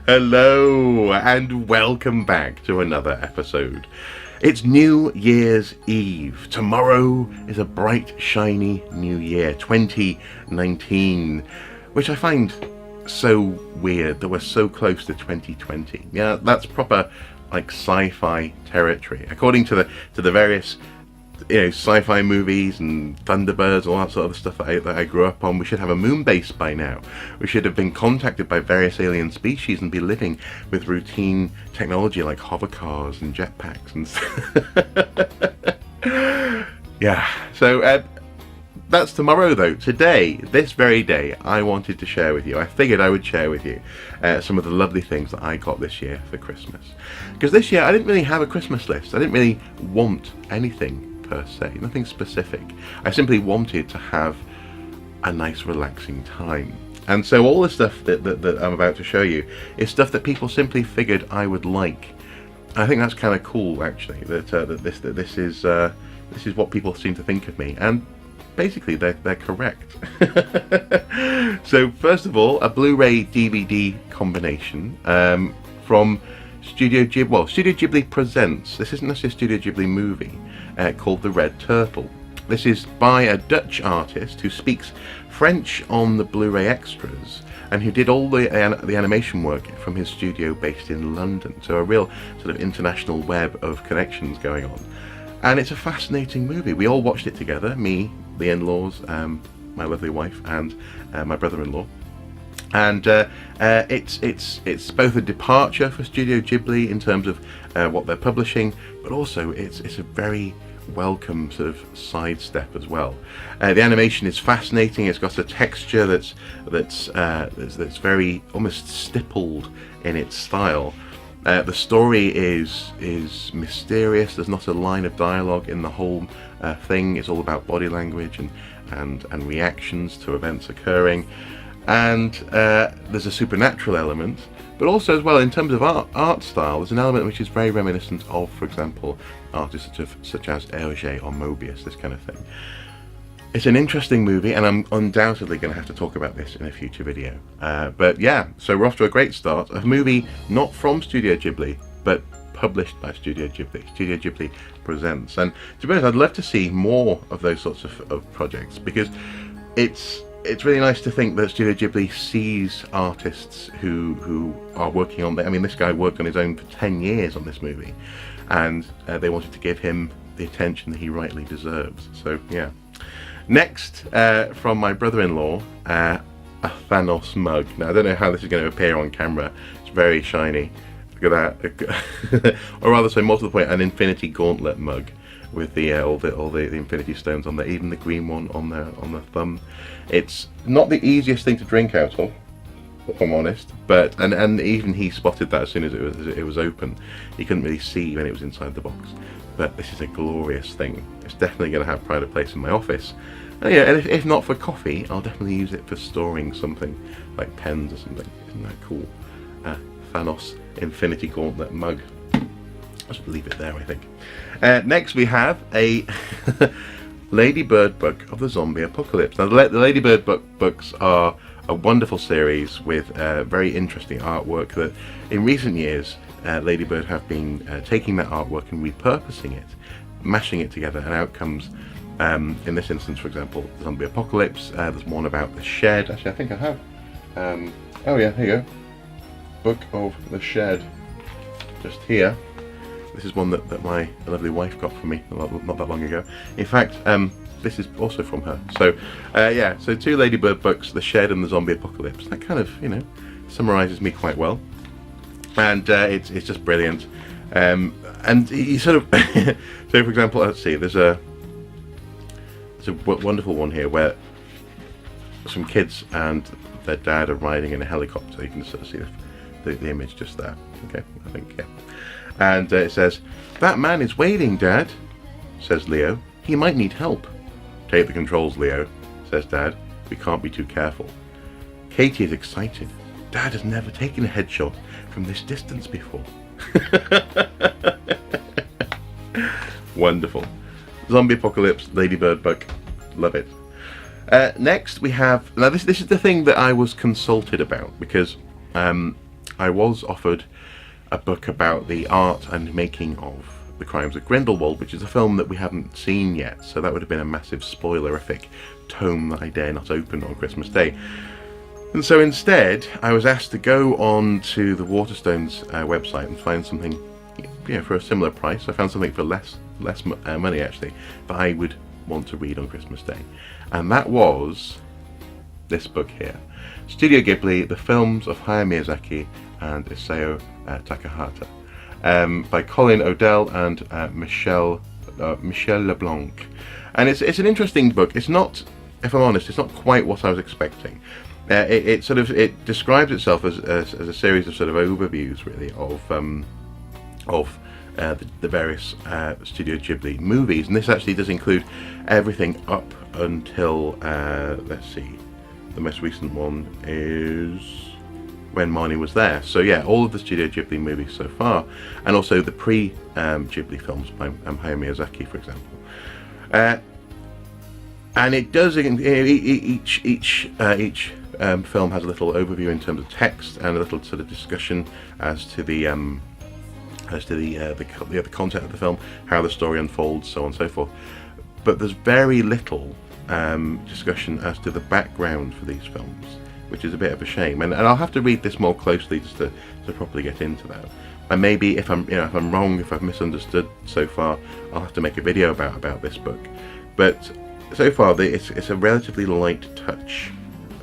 Hello and welcome back to another episode. It's New Year's Eve. Tomorrow is a bright, shiny new year, 2019, which I find so weird that we're so close to 2020. Yeah, that's proper like sci-fi territory. According to the various sci-fi movies and Thunderbirds, all that sort of stuff that I grew up on, we should have a moon base by now. We should have been contacted by various alien species and be living with routine technology like hover cars and jetpacks and yeah, so that's tomorrow though. Today, this very day, I wanted to share with you, I figured I would share with you some of the lovely things that I got this year for Christmas. Because this year I didn't really have a Christmas list. I didn't really want anything per se, nothing specific. I simply wanted to have a nice relaxing time. And so all the stuff that I'm about to show you is stuff that people simply figured I would like. I think that's kind of cool actually, that this is what people seem to think of me, and basically they're correct. So first of all, a Blu-ray DVD combination from Studio Ghibli Presents. This isn't necessarily a Studio Ghibli movie, called The Red Turtle. This is by a Dutch artist who speaks French on the Blu-ray extras and who did all the animation work from his studio based in London. So a real sort of international web of connections going on. And it's a fascinating movie. We all watched it together, me, the in-laws, my lovely wife, and my brother-in-law. And it's both a departure for Studio Ghibli in terms of what they're publishing, but also it's a very welcome sort of sidestep as well. The animation is fascinating. It's got a texture that's very almost stippled in its style. The story is mysterious. There's not a line of dialogue in the whole thing. It's all about body language and reactions to events occurring. And there's a supernatural element, but also as well in terms of art style, there's an element which is very reminiscent of, for example, artists such as Hergé or Moebius, this kind of thing. It's an interesting movie, and I'm undoubtedly going to have to talk about this in a future video. But yeah, so we're off to a great start. A movie not from Studio Ghibli, but published by Studio Ghibli. Studio Ghibli Presents. And to be honest, I'd love to see more of those sorts of projects, because it's really nice to think that Studio Ghibli sees artists who are working on I mean, this guy worked on his own for 10 years on this movie, and they wanted to give him the attention that he rightly deserves. So yeah. Next, from my brother-in-law, a Thanos mug. Now I don't know how this is going to appear on camera. It's very shiny. Look at that. Or rather, so more to the point, an Infinity Gauntlet mug with all the Infinity Stones on there, even the green one on the thumb. It's not the easiest thing to drink out of, if I'm honest, but and even he spotted that as soon as it was open. He couldn't really see when it was inside the box. But this is a glorious thing. It's definitely going to have pride of place in my office. And yeah, and if not for coffee, I'll definitely use it for storing something like pens or something. Isn't that cool? Thanos Infinity Gauntlet mug. I'll just leave it there, I think. Next we have a Ladybird book of the zombie apocalypse. Now the Ladybird books are a wonderful series with very interesting artwork that in recent years Ladybird have been taking that artwork and repurposing it, mashing it together, and out comes, in this instance for example, Zombie Apocalypse. There's one about the Shed. Actually I think I have. Oh yeah, here you go. Book of the Shed. Just here. This is one that my lovely wife got for me not that long ago. In fact, this is also from her. So yeah, so two Ladybird books, The Shed and the Zombie Apocalypse. That kind of, summarises me quite well. And it's just brilliant. And you sort of, so for example, let's see, there's a wonderful one here where some kids and their dad are riding in a helicopter. You can sort of see the image just there. Okay, I think, yeah. And it says, "That man is waving, Dad," says Leo. "He might need help." "Take the controls, Leo," says Dad. "We can't be too careful." Katie is excited. Dad has never taken a headshot from this distance before. Wonderful. Zombie Apocalypse, Ladybird book. Love it. Next we have, now this is the thing that I was consulted about, because I was offered a book about the art and making of The Crimes of Grindelwald, which is a film that we haven't seen yet, so that would have been a massive spoilerific tome that I dare not open on Christmas Day. And so instead, I was asked to go on to the Waterstones website and find something, for a similar price. I found something for less money actually, that I would want to read on Christmas Day, and that was this book here, Studio Ghibli: The Films of Hayao Miyazaki and Isao Takahata, by Colin Odell and Michel LeBlanc. And it's an interesting book. It's not, if I'm honest, it's not quite what I was expecting. It describes itself as a series of sort of overviews, really, of the various Studio Ghibli movies, and this actually does include everything up until let's see, the most recent one is When Marnie Was There. So yeah, all of the Studio Ghibli movies so far, and also the pre-Ghibli films by Hayao Miyazaki, for example. And it does, each film has a little overview in terms of text and a little sort of discussion as to the content of the film, how the story unfolds, so on and so forth. But there's very little discussion as to the background for these films, which is a bit of a shame. And I'll have to read this more closely just to properly get into that. And maybe if I'm wrong, if I've misunderstood so far, I'll have to make a video about this book. But so far, it's a relatively light touch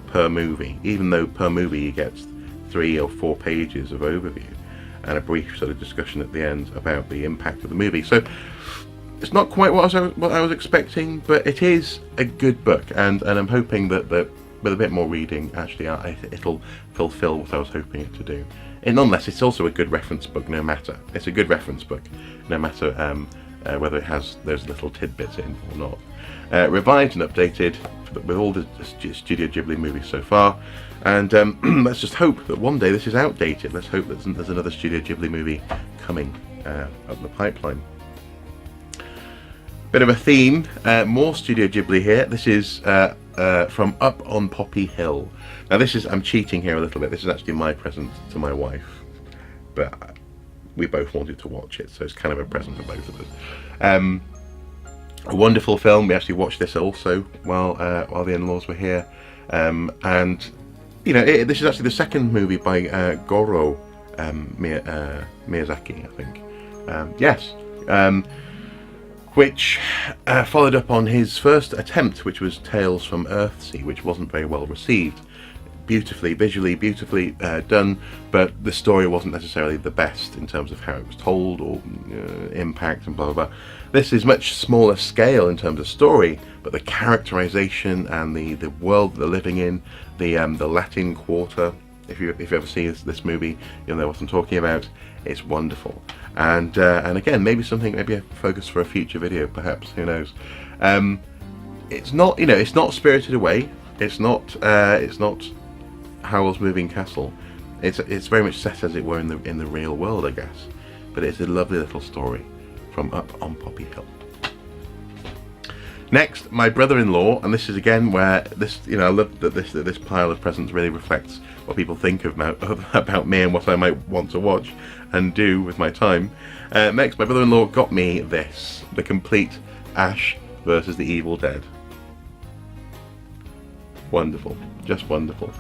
per movie, even though per movie you get 3 or 4 pages of overview and a brief sort of discussion at the end about the impact of the movie. So it's not quite what I was expecting, but it is a good book, and I'm hoping that with a bit more reading, actually, it'll fulfill what I was hoping it to do. And nonetheless, it's also a good reference book, no matter. It's a good reference book, no matter whether it has those little tidbits in or not. Revised and updated with all the Studio Ghibli movies so far, and let's just hope that one day this is outdated. Let's hope that there's another Studio Ghibli movie coming up the pipeline. Bit of a theme, more Studio Ghibli here. This is from Up on Poppy Hill. Now I'm cheating here a little bit. This is actually my present to my wife, but we both wanted to watch it, so it's kind of a present for both of us. A wonderful film. We actually watched this also while the in-laws were here, and this is actually the second movie by Goro Miyazaki, I think. Yes. Which followed up on his first attempt, which was Tales from Earthsea, which wasn't very well received. Visually beautifully done, but the story wasn't necessarily the best in terms of how it was told or impact and blah blah blah. This is much smaller scale in terms of story, but the characterization and the world they're living in, the Latin Quarter. If you ever see this movie, you'll know what I'm talking about. It's wonderful, and again, maybe a focus for a future video, perhaps. Who knows? It's not Spirited Away. It's not Howl's Moving Castle. It's very much set, as it were, in the real world, I guess. But it's a lovely little story from Up on Poppy Hill. Next, My Brother-in-Law, and this is again where I love that this pile of presents really reflects what people think about me and what I might want to watch and do with my time. Next, My Brother-in-Law got me this, the complete Ash versus the Evil Dead. Wonderful, just wonderful.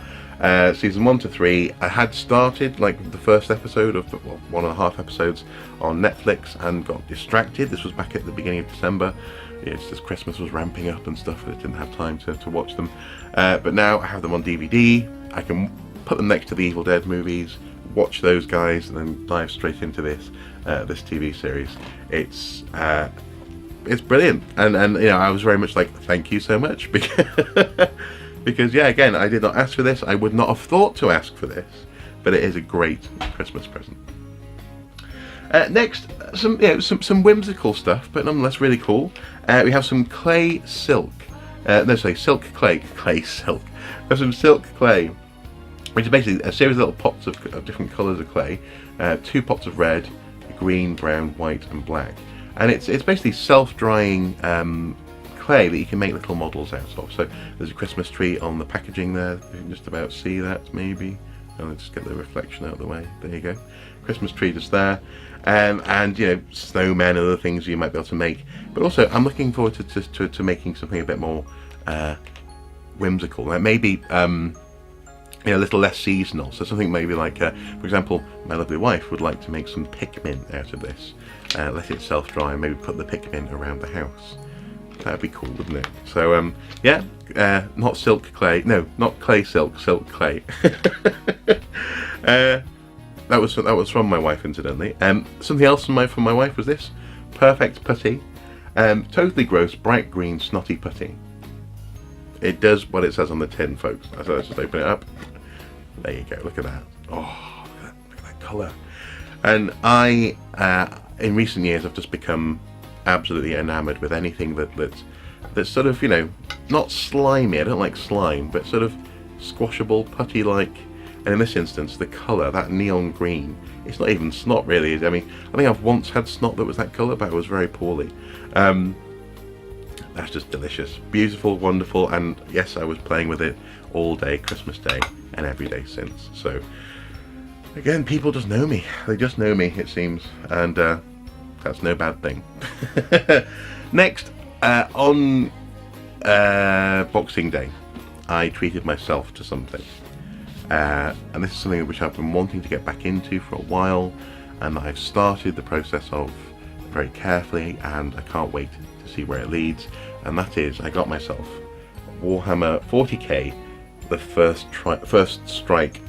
Season 1 to 3, I had started the first episode of 1.5 episodes on Netflix and got distracted. This was back at the beginning of December. It's as Christmas was ramping up and stuff, I didn't have time to watch them. But now I have them on DVD. I can put them next to the Evil Dead movies, watch those guys, and then dive straight into this TV series. It's brilliant, and I was very much like, thank you so much, because yeah, again, I did not ask for this. I would not have thought to ask for this, but it is a great Christmas present. Next, some whimsical stuff, but nonetheless really cool. We have some clay silk. Silk clay silk. We have some silk clay, which is basically a series of little pots of different colours of clay. 2 pots of red, green, brown, white, and black. And it's basically self-drying clay that you can make little models out of. So there's a Christmas tree on the packaging there. You can just about see that, maybe. I'll just get the reflection out of the way. There you go. Christmas tree just there. And you know, snowmen and other things you might be able to make. But also, I'm looking forward to making something a bit more whimsical. Like maybe a little less seasonal. So something maybe like, for example, my lovely wife would like to make some Pikmin out of this. Let it self-dry and maybe put the Pikmin around the house. That'd be cool, wouldn't it? So yeah, not silk clay. No, not clay silk. Silk clay. That was from my wife, incidentally. Something else from my wife was this perfect putty. Totally gross, bright green, snotty putty. It does what it says on the tin, folks. So let's just open it up. There you go. Look at that. Oh, look at that colour. And I, in recent years, I've just become absolutely enamoured with anything that's sort of, you know, not slimy. I don't like slime, but sort of squashable, putty-like. And in this instance, the colour, that neon green, it's not even snot really. I mean, I think I've once had snot that was that colour, but it was very poorly. That's just delicious. Beautiful, wonderful, and yes, I was playing with it all day, Christmas Day, and every day since. So, again, people just know me. They just know me, it seems, and that's no bad thing. Next, on Boxing Day, I treated myself to something. And this is something which I've been wanting to get back into for a while, and I've started the process of very carefully, and I can't wait to see where it leads. And that is, I got myself Warhammer 40k, the first strike.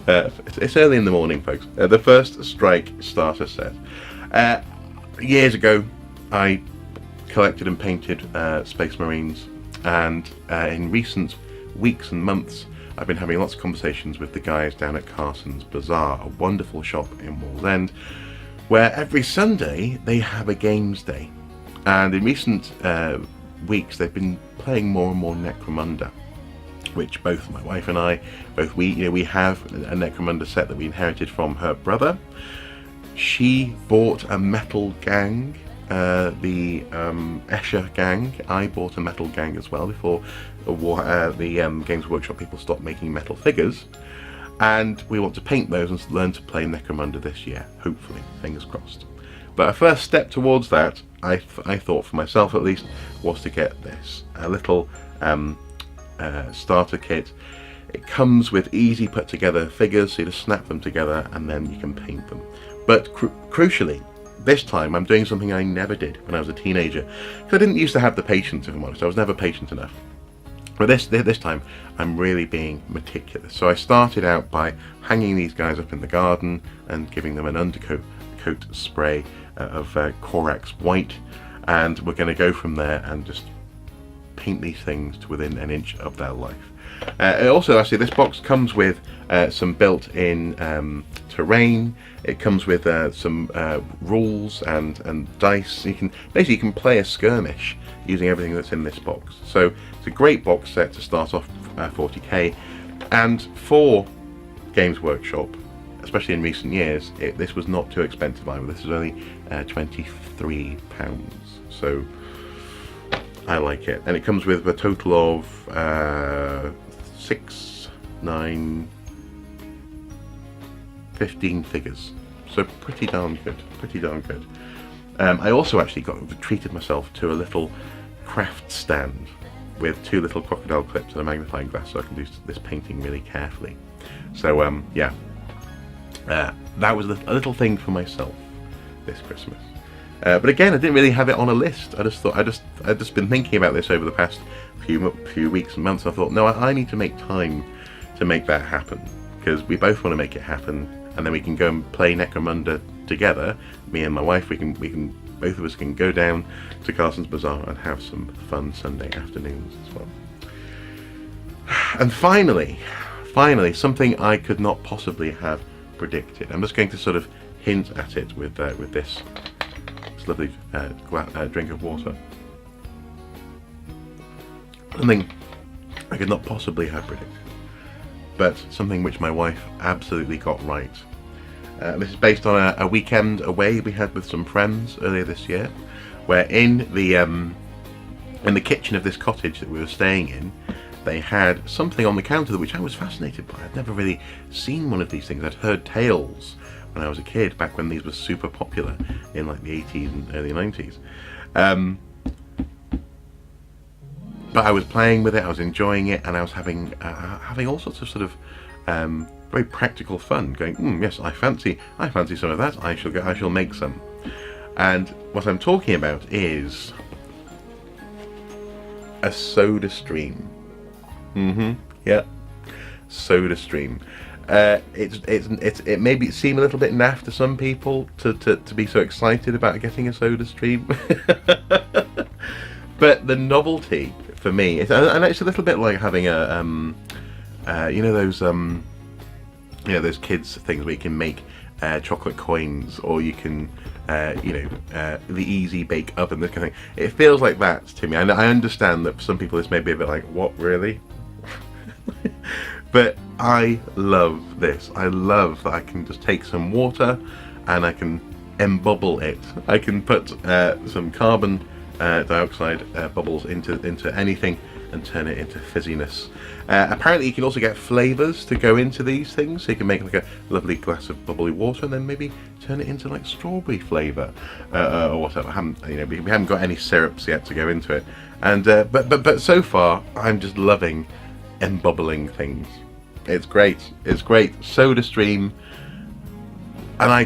It's early in the morning, folks. The First Strike starter set. Years ago, I collected and painted Space Marines, and in recent weeks and months, I've been having lots of conversations with the guys down at Carson's Bazaar, a wonderful shop in Wallsend, where every Sunday they have a games day. And in recent weeks, they've been playing more and more Necromunda, which both my wife and I, we have a Necromunda set that we inherited from her brother. She bought a metal gang, the Escher gang. I bought a metal gang as well before the Games Workshop people stopped making metal figures, and we want to paint those and learn to play Necromunda this year, hopefully, fingers crossed. But a first step towards that, I thought for myself at least, was to get this, a little starter kit. It comes with easy put together figures, so you just snap them together and then you can paint them. But crucially, this time I'm doing something I never did when I was a teenager, because I didn't used to have the patience, if I'm honest. I was never patient enough. But this time I'm really being meticulous. So I started out by hanging these guys up in the garden and giving them an undercoat spray of Corax white, and we're going to go from there and just paint these things to within an inch of their life. Also, actually, this box comes with some built-in terrain. It comes with some rules and dice. You can play a skirmish using everything that's in this box. So it's a great box set to start off 40k, and for Games Workshop, especially in recent years, this was not too expensive either. This was only £23, so I like it. And it comes with a total of 6, 9, 15 figures. So pretty darn good. I also actually treated myself to a little craft stand with 2 little crocodile clips and a magnifying glass, so I can do this painting really carefully. So yeah, that was a little thing for myself this Christmas. But again, I didn't really have it on a list. I just thought I'd just been thinking about this over the past few weeks and months. And I thought, no, I need to make time to make that happen, because we both want to make it happen, and then we can go and play Necromunda together. Me and my wife, both of us can go down to Carson's Bazaar and have some fun Sunday afternoons as well. And finally, something I could not possibly have predicted. I'm just going to sort of hint at it with this lovely drink of water. Something I could not possibly have predicted, but something which my wife absolutely got right. This is based on a weekend away we had with some friends earlier this year, where in the kitchen of this cottage that we were staying in, they had something on the counter which I was fascinated by. I'd never really seen one of these things. I'd heard tales when I was a kid, back when these were super popular in like the 80s and early 90s. But I was playing with it, I was enjoying it, and I was having all sorts of sort of very practical fun. Going, yes, I fancy some of that. I shall make some. And what I'm talking about is a Soda Stream. Yeah, Soda Stream. It maybe seem a little bit naff to some people to be so excited about getting a Soda Stream, but the novelty for me, and it's a little bit like having a those kids things where you can make chocolate coins, or you can the Easy Bake Oven, this kind of thing. It feels like that to me. And I understand that for some people this may be a bit like, what, really? But I love this. I love that I can just take some water and I can embubble it. I can put some carbon dioxide bubbles into anything and turn it into fizziness. Apparently you can also get flavours to go into these things, so you can make like a lovely glass of bubbly water and then maybe turn it into like strawberry flavour or whatever. We haven't got any syrups yet to go into it, and but so far I'm just loving embubbling things. It's great. It's great. Soda Stream, and I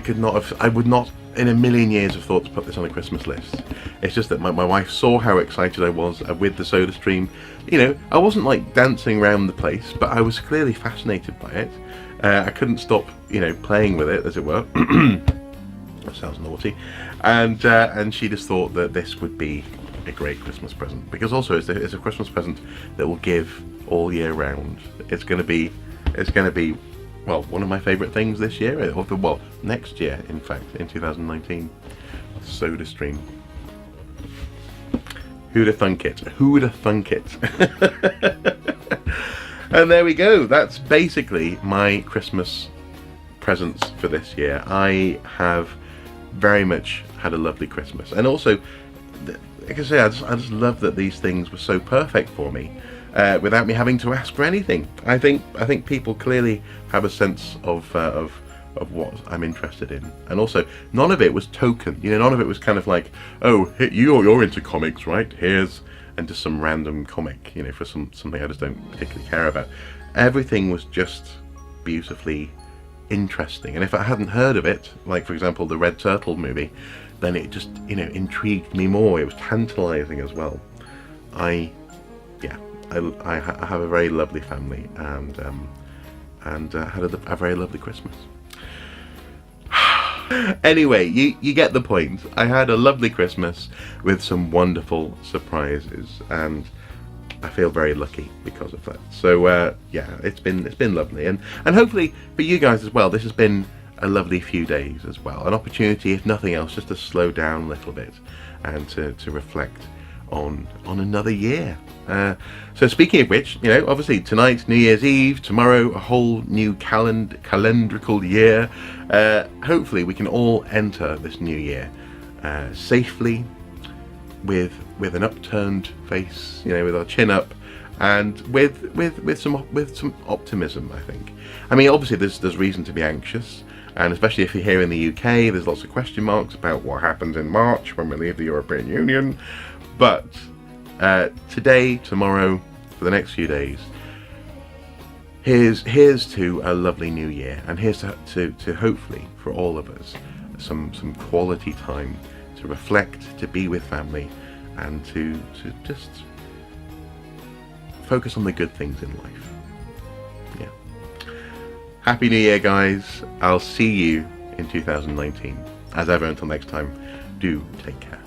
would not in a million years have thought to put this on a Christmas list. It's just that my wife saw how excited I was with the Soda Stream. I wasn't like dancing around the place, but I was clearly fascinated by it. I couldn't stop, playing with it, as it were. That sounds naughty. And she just thought that this would be a great Christmas present, because also it's a Christmas present that will give all year round. It's going to be well, one of my favourite things this year, or next year, in fact, in 2019. Soda Stream. Who'd have thunk it? Who'd have thunk it? And there we go. That's basically my Christmas presents for this year. I have very much had a lovely Christmas, and also, like I say, I just love that these things were so perfect for me. Without me having to ask for anything. I think people clearly have a sense of what I'm interested in, and also none of it was token. None of it was kind of like, oh, you're into comics, right? Here's and just some random comic, for something I just don't particularly care about. Everything was just beautifully interesting, and if I hadn't heard of it, like for example the Red Turtle movie, then it just intrigued me more. It was tantalizing as well. I have a very lovely family, and had a very lovely Christmas. Anyway, you get the point. I had a lovely Christmas with some wonderful surprises, and I feel very lucky because of that. So it's been lovely, and hopefully for you guys as well, this has been a lovely few days as well. An opportunity, if nothing else, just to slow down a little bit and to reflect on another year. So speaking of which, obviously tonight, New Year's Eve, tomorrow, a whole new calendrical year. Hopefully we can all enter this new year safely, with an upturned face, with our chin up, and with some optimism, I think. I mean, obviously there's reason to be anxious, and especially if you're here in the UK, there's lots of question marks about what happens in March when we leave the European Union. But today, tomorrow, for the next few days, here's to a lovely new year, and here's to hopefully for all of us some quality time to reflect, to be with family, and to just focus on the good things in life. Yeah. Happy New Year, guys. I'll see you in 2019. As ever, until next time, do take care.